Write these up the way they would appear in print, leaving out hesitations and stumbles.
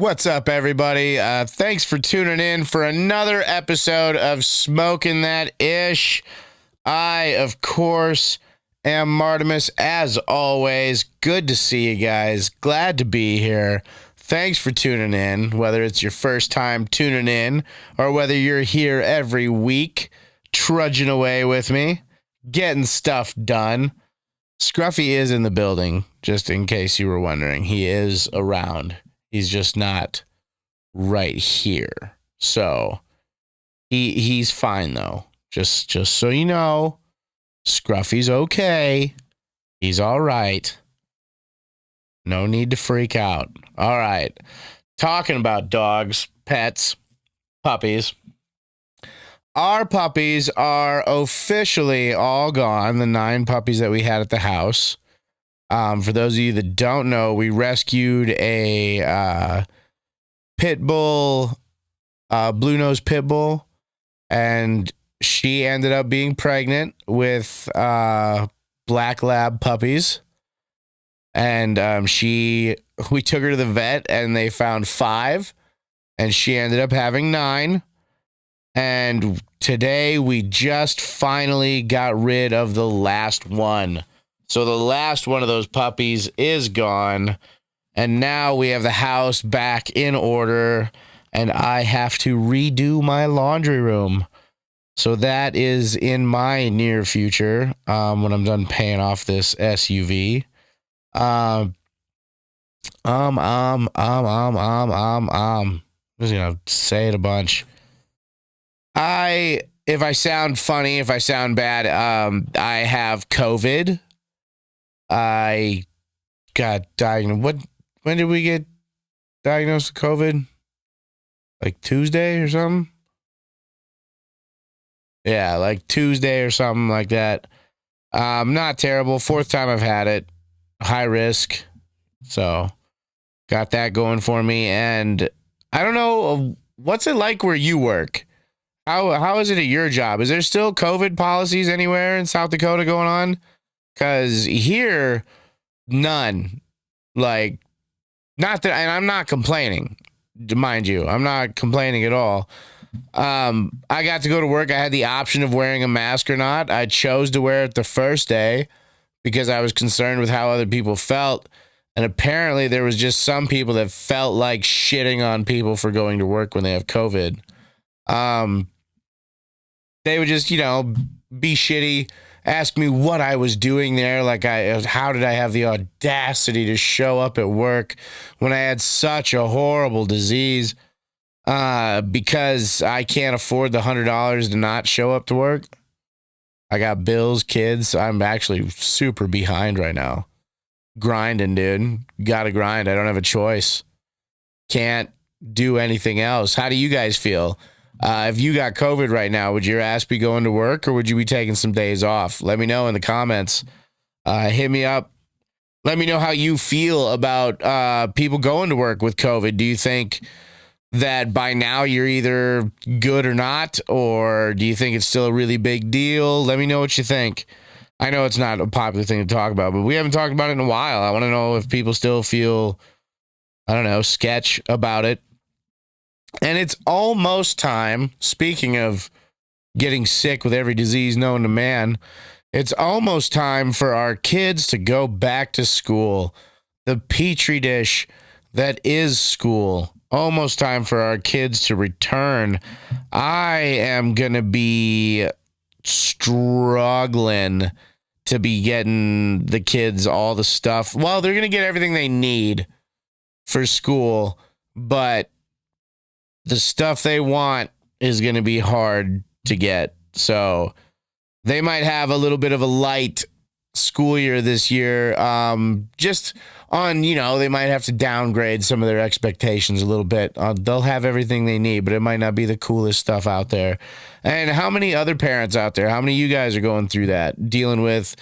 What's up, everybody? Thanks for tuning in for another episode of Smoking That Ish. I, of course, am Martimus, as always. Good to see you guys. Glad to be here. Thanks for tuning in, whether it's your first time tuning in or whether you're here every week, trudging away with me, getting stuff done. Scruffy is in the building, just in case you were wondering. He is around. He's just not right here. So he's fine though. Just so you know, Scruffy's okay. He's all right. No need to freak out. All right. Talking about dogs, pets, puppies. Our puppies are officially all gone, the 9 puppies that we had at the house. For those of you that don't know, we rescued a pit bull, blue nose pit bull, and she ended up being pregnant with black lab puppies. And we took her to the vet, and they found 5, and she ended up having 9. And today we just finally got rid of the last one. So the last one of those puppies is gone, and now we have the house back in order, and I have to redo my laundry room. So that is in my near future, when I'm done paying off this SUV. I'm just gonna say it a bunch. If I sound funny, if I sound bad, I have COVID. I got diagnosed. When did we get diagnosed with COVID? Like Tuesday or something? Yeah, like Tuesday or something like that. Not terrible. 4th time I've had it. High risk. So got that going for me. And I don't know, what's it like where you work? How is it at your job? Is there still COVID policies anywhere in South Dakota going on? Because here, none. Like, not that, and I'm not complaining, mind you. I'm not complaining at all. I got to go to work. I had the option of wearing a mask or not. I chose to wear it the first day because I was concerned with how other people felt. And apparently there was just some people that felt like shitting on people for going to work when they have COVID. They would just, be shitty, ask me what I was doing there. Like, how did I have the audacity to show up at work when I had such a horrible disease? Because I can't afford the $100 to not show up to work. I got bills, kids. I'm actually super behind right now. Grinding, dude. Gotta grind. I don't have a choice. Can't do anything else. How do you guys feel? If you got COVID right now, would your ass be going to work or would you be taking some days off? Let me know in the comments. Hit me up. Let me know how you feel about people going to work with COVID. Do you think that by now you're either good or not, or do you think it's still a really big deal? Let me know what you think. I know it's not a popular thing to talk about, but we haven't talked about it in a while. I want to know if people still feel, sketch about it. And it's almost time, speaking of getting sick with every disease known to man, it's almost time for our kids to go back to school. The petri dish that is school. Almost time for our kids to return. I am going to be struggling to be getting the kids all the stuff. Well, they're going to get everything they need for school, but the stuff they want is going to be hard to get. So they might have a little bit of a light school year this year. Just on, they might have to downgrade some of their expectations a little bit. They'll have everything they need, but it might not be the coolest stuff out there. And how many other parents out there, how many of you guys are going through that, dealing with,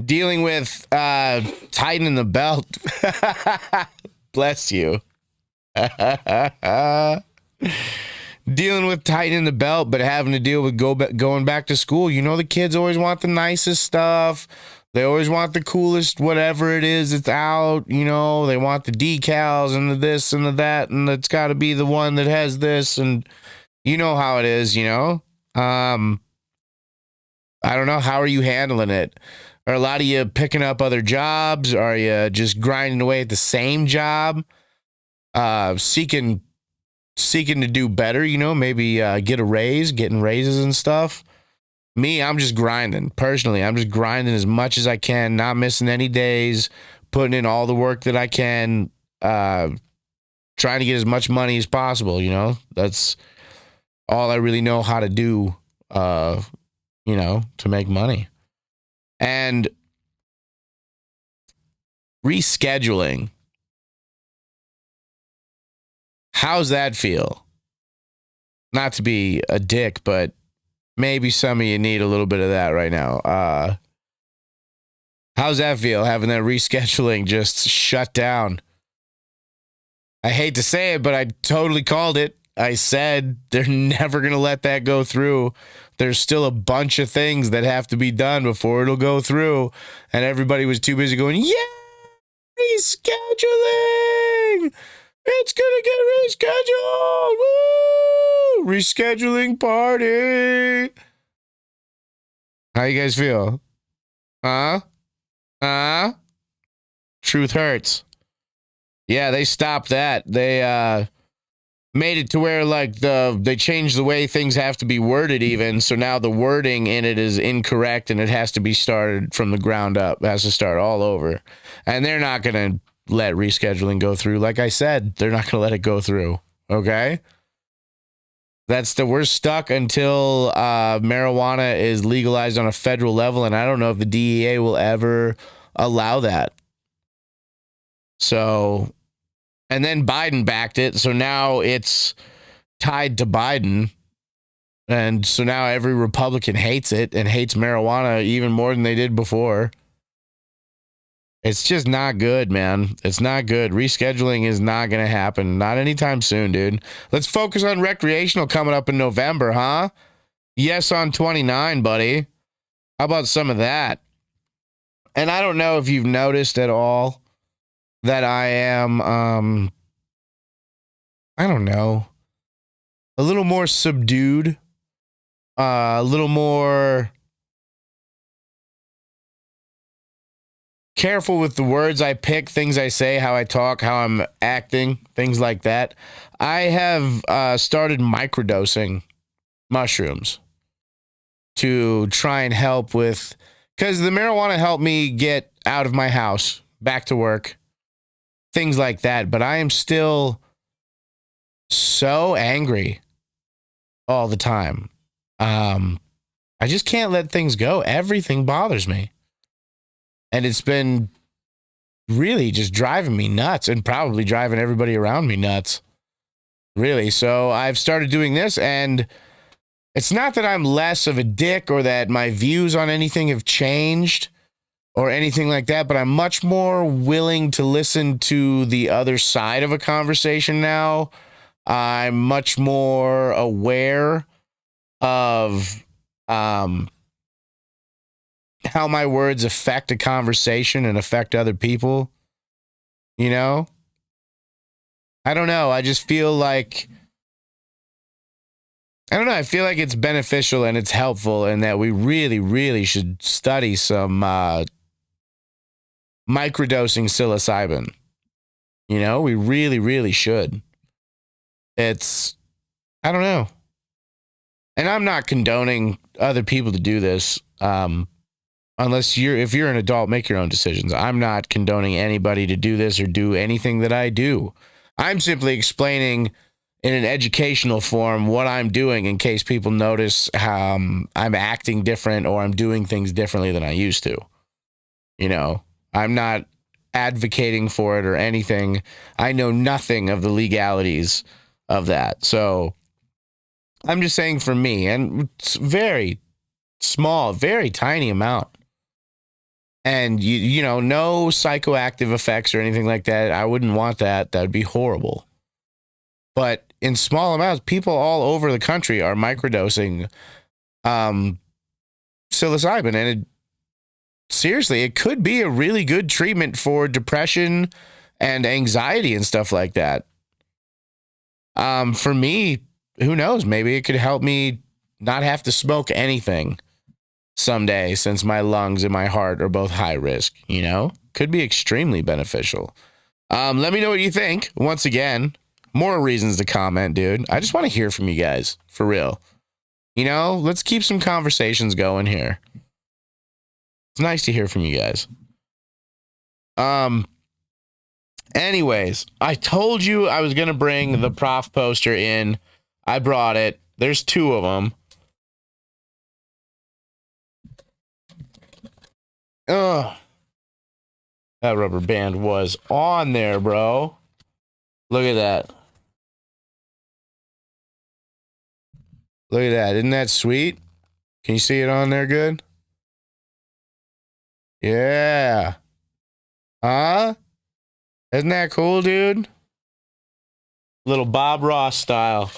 dealing with tightening the belt? Bless you. Dealing with tightening the belt, but having to deal with going back to school. The kids always want the nicest stuff, They always want the coolest whatever it is that's out, you know, they want the decals and the this and the that, and it's got to be the one that has this, and you know how it is, you know? Um, I don't know. How are you handling it? Are a lot of you picking up other jobs? Are you just grinding away at the same job? Seeking to do better, you know, maybe get a raise, getting raises and stuff. Me, I'm just grinding. Personally, I'm just grinding as much as I can, not missing any days, putting in all the work that I can, trying to get as much money as possible, you know? That's all I really know how to do, you know, to make money. And rescheduling. How's that feel? Not to be a dick, but maybe some of you need a little bit of that right now. How's that feel, having that rescheduling just shut down? I hate to say it, but I totally called it. I said they're never going to let that go through. There's still a bunch of things that have to be done before it'll go through. And everybody was too busy going, yeah, rescheduling. It's going to get rescheduled. Woo! Rescheduling party. How you guys feel? Huh? Truth hurts. Yeah, they stopped that. They made it to where like they changed the way things have to be worded even. So now the wording in it is incorrect and it has to be started from the ground up. It has to start all over. And they're not going to let rescheduling go through. Like I said, they're not going to let it go through. Okay? We're stuck until marijuana is legalized on a federal level, and I don't know if the DEA will ever allow that. So, and then Biden backed it, so now it's tied to Biden, and so now every Republican hates it and hates marijuana even more than they did before. It's just not good, man. It's not good. Rescheduling is not going to happen. Not anytime soon, dude. Let's focus on recreational coming up in November, huh? Yes on 29, buddy. How about some of that? And I don't know if you've noticed at all that I am, I don't know, a little more subdued, a little more careful with the words I pick, things I say, how I talk, how I'm acting, things like that. I have started microdosing mushrooms to try and help with, because the marijuana helped me get out of my house, back to work, things like that. But I am still so angry all the time. I just can't let things go. Everything bothers me. And it's been really just driving me nuts and probably driving everybody around me nuts. Really. So I've started doing this, and it's not that I'm less of a dick or that my views on anything have changed or anything like that, but I'm much more willing to listen to the other side of a conversation now. I'm much more aware of how my words affect a conversation and affect other people. You know? I don't know. I just feel like, I don't know. I feel like it's beneficial and it's helpful, and that we really, really should study some microdosing psilocybin. You know, we really, really should. It's, I don't know. And I'm not condoning other people to do this. Unless if you're an adult, make your own decisions. I'm not condoning anybody to do this or do anything that I do. I'm simply explaining in an educational form what I'm doing in case people notice how I'm acting different or I'm doing things differently than I used to. You know, I'm not advocating for it or anything. I know nothing of the legalities of that. So I'm just saying for me, and it's very small, very tiny amount. And you know, no psychoactive effects or anything like that. I wouldn't want that. That would be horrible. But in small amounts, people all over the country are microdosing psilocybin, and seriously, it could be a really good treatment for depression and anxiety and stuff like that. For me, who knows? Maybe it could help me not have to smoke anything someday, since my lungs and my heart are both high risk, could be extremely beneficial. Let me know what you think. Once again, more reasons to comment, dude. I just want to hear from you guys, for real. Let's keep some conversations going here. It's nice to hear from you guys. Anyways, I told you I was going to bring the prof poster in. I brought it. There's 2 of them. Ugh. That rubber band was on there, bro. Look at that. Look at that. Isn't that sweet? Can you see it on there good? Yeah. Huh? Isn't that cool, dude? Little Bob Ross style.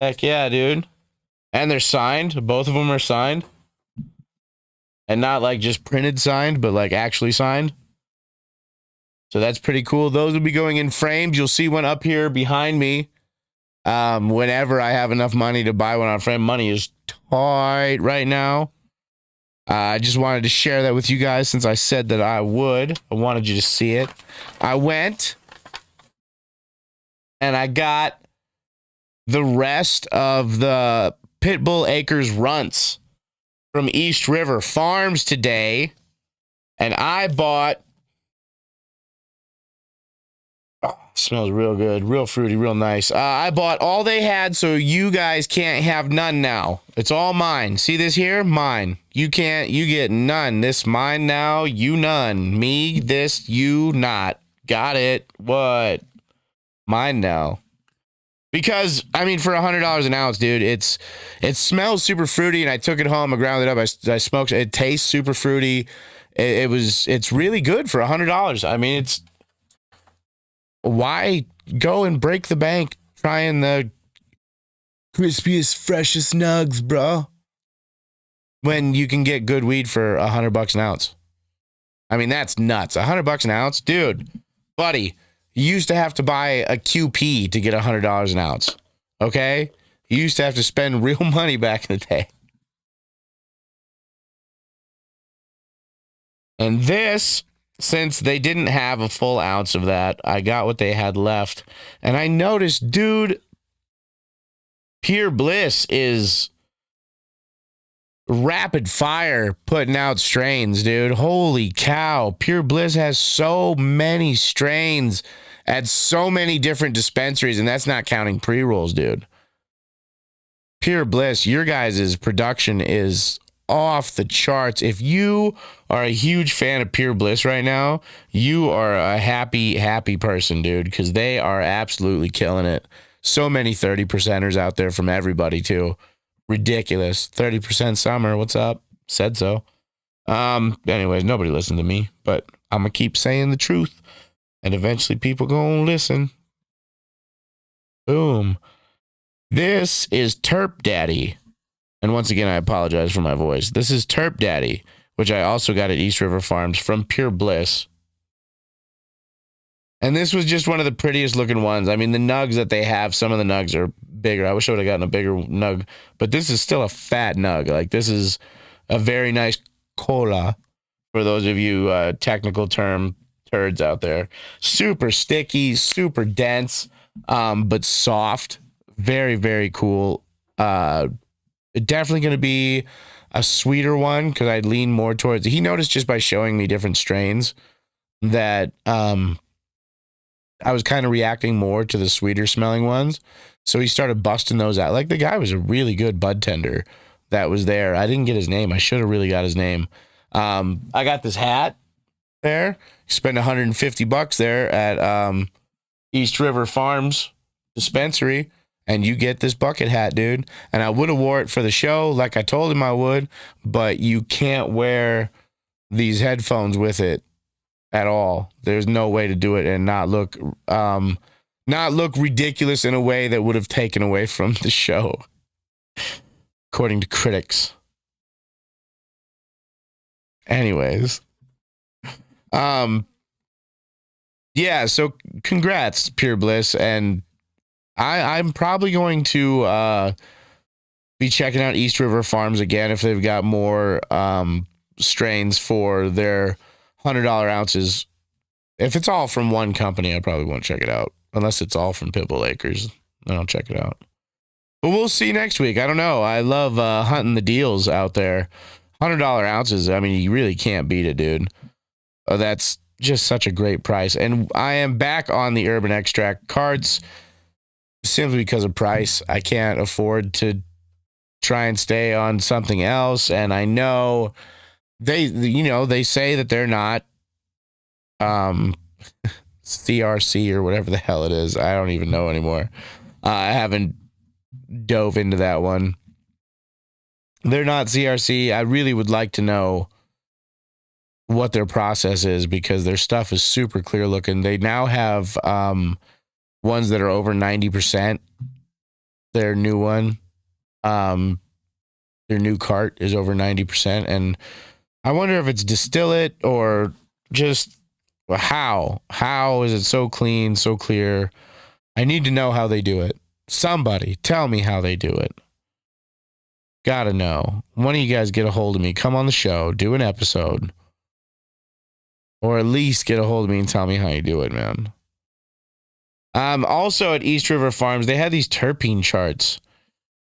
Heck yeah, dude. And they're signed. Both of them are signed. And not like just printed signed, but like actually signed. So that's pretty cool. Those will be going in frames. You'll see one up here behind me. Whenever I have enough money to buy one on frame. Money is tight right now. I just wanted to share that with you guys since I said that I would. I wanted you to see it. I went and I got the rest of the Pitbull Acres runts from East River Farms today. And I bought... smells real good, real fruity, real nice. I bought all they had, so you guys can't have none now. It's all mine. See this here? Mine. You get none. This mine now, you none. Me, this, you not. Got it. What? Mine now. Because, for $100 an ounce, dude, it smells super fruity, and I took it home, I ground it up, I smoked it. It tastes super fruity. It's really good for $100. It's... why go and break the bank trying the crispiest, freshest nugs, bro, when you can get good weed for $100 an ounce? That's nuts. $100 an ounce, dude, buddy. You used to have to buy a QP to get $100 an ounce. Okay, you used to have to spend real money back in the day. And this, since they didn't have a full ounce of that, I got what they had left. And I noticed, dude, Pure Bliss is rapid fire putting out strains, dude. Holy cow. Pure Bliss has so many strains at so many different dispensaries, and that's not counting pre-rolls, dude. Pure Bliss, your guys' production is off the charts. If you are a huge fan of Pure Bliss right now, you are a happy person, dude, because they are absolutely killing it. So many 30%ers out there from everybody, too. Ridiculous. 30% summer. What's up? Said so. Anyways, nobody listened to me, but I'm going to keep saying the truth, and eventually people going to listen. Boom. This is Terp Daddy. And once again, I apologize for my voice. This is Terp Daddy, which I also got at East River Farms from Pure Bliss. And this was just one of the prettiest looking ones. The nugs that they have, some of the nugs are bigger. I wish I would have gotten a bigger nug, but this is still a fat nug. Like, this is a very nice cola for those of you technical term turds out there. Super sticky, super dense, but soft. Very, very cool. Definitely going to be a sweeter one because I'd lean more towards... He noticed just by showing me different strains that I was kind of reacting more to the sweeter smelling ones. So he started busting those out. Like, the guy was a really good bud tender that was there. I didn't get his name. I should have really got his name. I got this hat there. Spent $150 there at East River Farms dispensary. And you get this bucket hat, dude. And I would have wore it for the show like I told him I would, but you can't wear these headphones with it at all. There's no way to do it and not look ridiculous in a way that would have taken away from the show, according to critics. Anyways, yeah. So congrats, Pure Bliss, and I'm probably going to be checking out East River Farms again if they've got more strains for their $100 ounces. If it's all from one company, I probably won't check it out unless it's all from Pitbull Acres. Then I'll check it out. But we'll see next week. I don't know. I love hunting the deals out there. $100 ounces. I mean, you really can't beat it, dude. That's just such a great price. And I am back on the Urban Extract carts simply because of price. I can't afford to try and stay on something else. And I know they say that they're not CRC or whatever the hell it is. I don't even know anymore. I haven't dove into that one. They're not CRC. I really would like to know what their process is because their stuff is super clear looking. They now have ones that are over 90%. Their new one, their new cart is over 90%. And I wonder if it's distillate or just how is it so clean, so clear? I need to know how they do it. Somebody tell me how they do it. Gotta know. One of you guys get a hold of me. Come on the show. Do an episode. Or at least get a hold of me and tell me how you do it, man. Also at East River Farms, they had these terpene charts,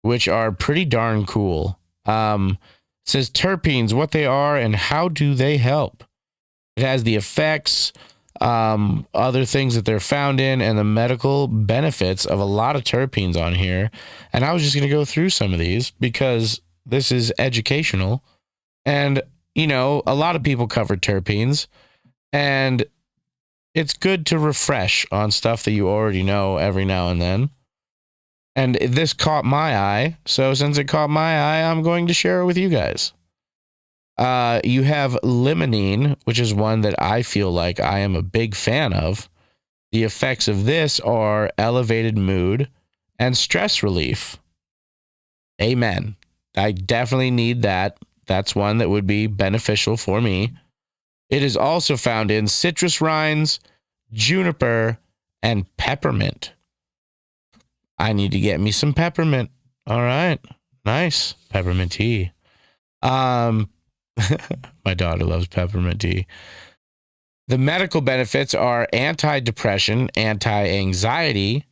which are pretty darn cool. It says terpenes, what they are and how do they help. It has the effects, other things that they're found in, and the medical benefits of a lot of terpenes on here. And I was just going to go through some of these because this is educational. And, you know, a lot of people cover terpenes. And it's good to refresh on stuff that you already know every now and then. And this caught my eye. So since it caught my eye, I'm going to share it with you guys. You have limonene, which is one that I feel like I am a big fan of. The effects of this are elevated mood and stress relief. Amen. I definitely need that. That's one that would be beneficial for me. It is also found in citrus rinds, juniper, and peppermint. I need to get me some peppermint. All right. Nice. Peppermint tea. My daughter loves peppermint tea. The medical benefits are anti-depression, anti-anxiety,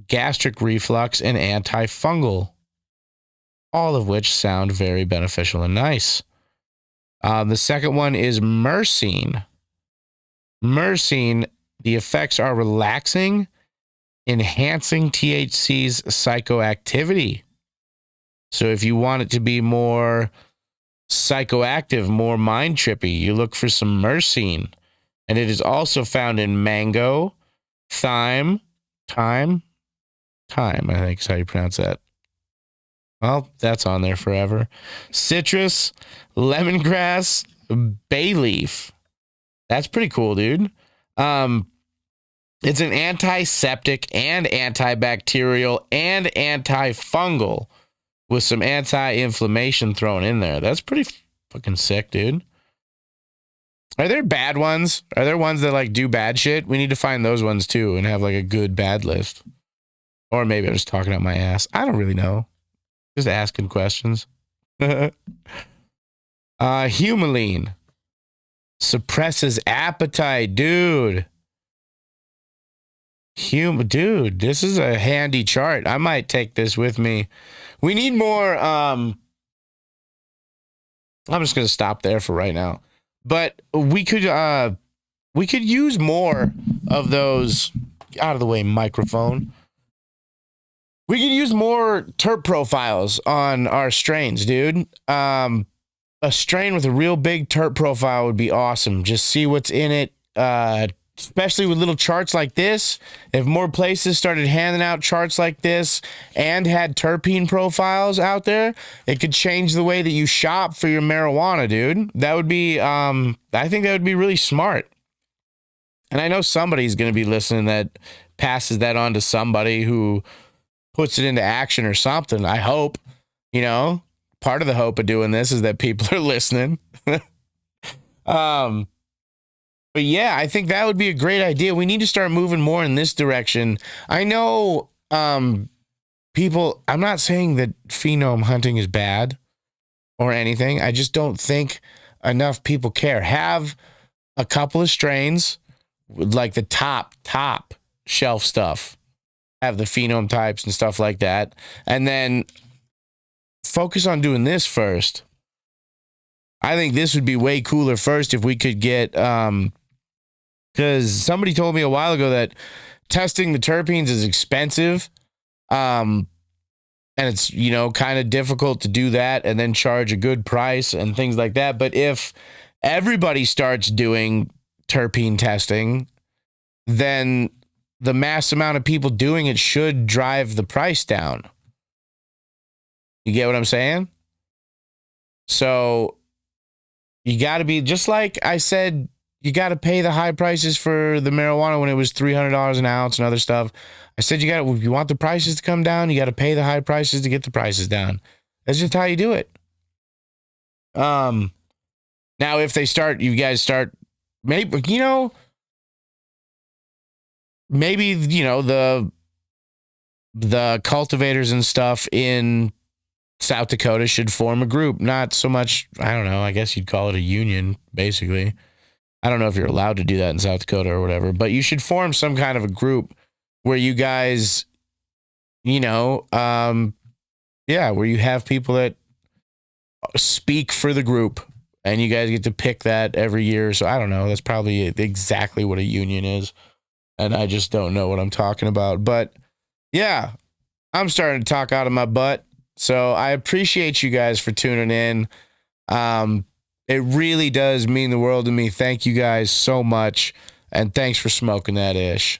gastric reflux, and antifungal. All of which sound very beneficial and nice. The second one is myrcene. Myrcene, the effects are relaxing, enhancing THC's psychoactivity. So if you want it to be more psychoactive, more mind trippy, you look for some myrcene. And it is also found in mango, thyme, I think is how you pronounce that. Well, that's on there forever. Citrus, lemongrass, bay leaf. That's pretty cool, dude. It's an antiseptic and antibacterial and antifungal with some anti-inflammation thrown in there. That's pretty fucking sick, dude. Are there bad ones? Are there ones that like do bad shit? We need to find those ones too and have like a good bad list. Or maybe I'm just talking out my ass. I don't really know. Just asking questions. Humulene suppresses appetite, dude. Dude, this is a handy chart. I might take this with me. We need more. I'm just gonna stop there for right now. But we could use more of those. Out of the way, microphone. We could use more terp profiles on our strains, dude. A strain with a real big terp profile would be awesome. Just see what's in it, especially with little charts like this. If more places started handing out charts like this and had terpene profiles out there, it could change the way that you shop for your marijuana, dude. That would be, I think that would be really smart. And I know somebody's going to be listening that passes that on to somebody who puts it into action or something. I hope, part of the hope of doing this is that people are listening. um, but yeah, I think that would be a great idea. We need to start moving more in this direction. I know people, I'm not saying that phenome hunting is bad or anything. I just don't think enough people care. Have a couple of strains with like the top shelf stuff. Have the phenome types and stuff like that. And then focus on doing this first. I think this would be way cooler first if we could get, because somebody told me a while ago that testing the terpenes is expensive. And it's, kind of difficult to do that and then charge a good price and things like that. But if everybody starts doing terpene testing, then the mass amount of people doing it should drive the price down. You get what I'm saying? So you got to be, just like I said, you got to pay the high prices for the marijuana when it was $300 an ounce and other stuff. I said, if you want the prices to come down, you got to pay the high prices to get the prices down. That's just how you do it. Now, if you guys start, maybe, the cultivators and stuff in South Dakota should form a group. Not so much, I don't know, I guess you'd call it a union, basically. I don't know if you're allowed to do that in South Dakota or whatever, but you should form some kind of a group where you guys, where you have people that speak for the group and you guys get to pick that every year. So I don't know. That's probably exactly what a union is. And I just don't know what I'm talking about. But yeah, I'm starting to talk out of my butt. So I appreciate you guys for tuning in. It really does mean the world to me. Thank you guys so much. And thanks for smoking that ish.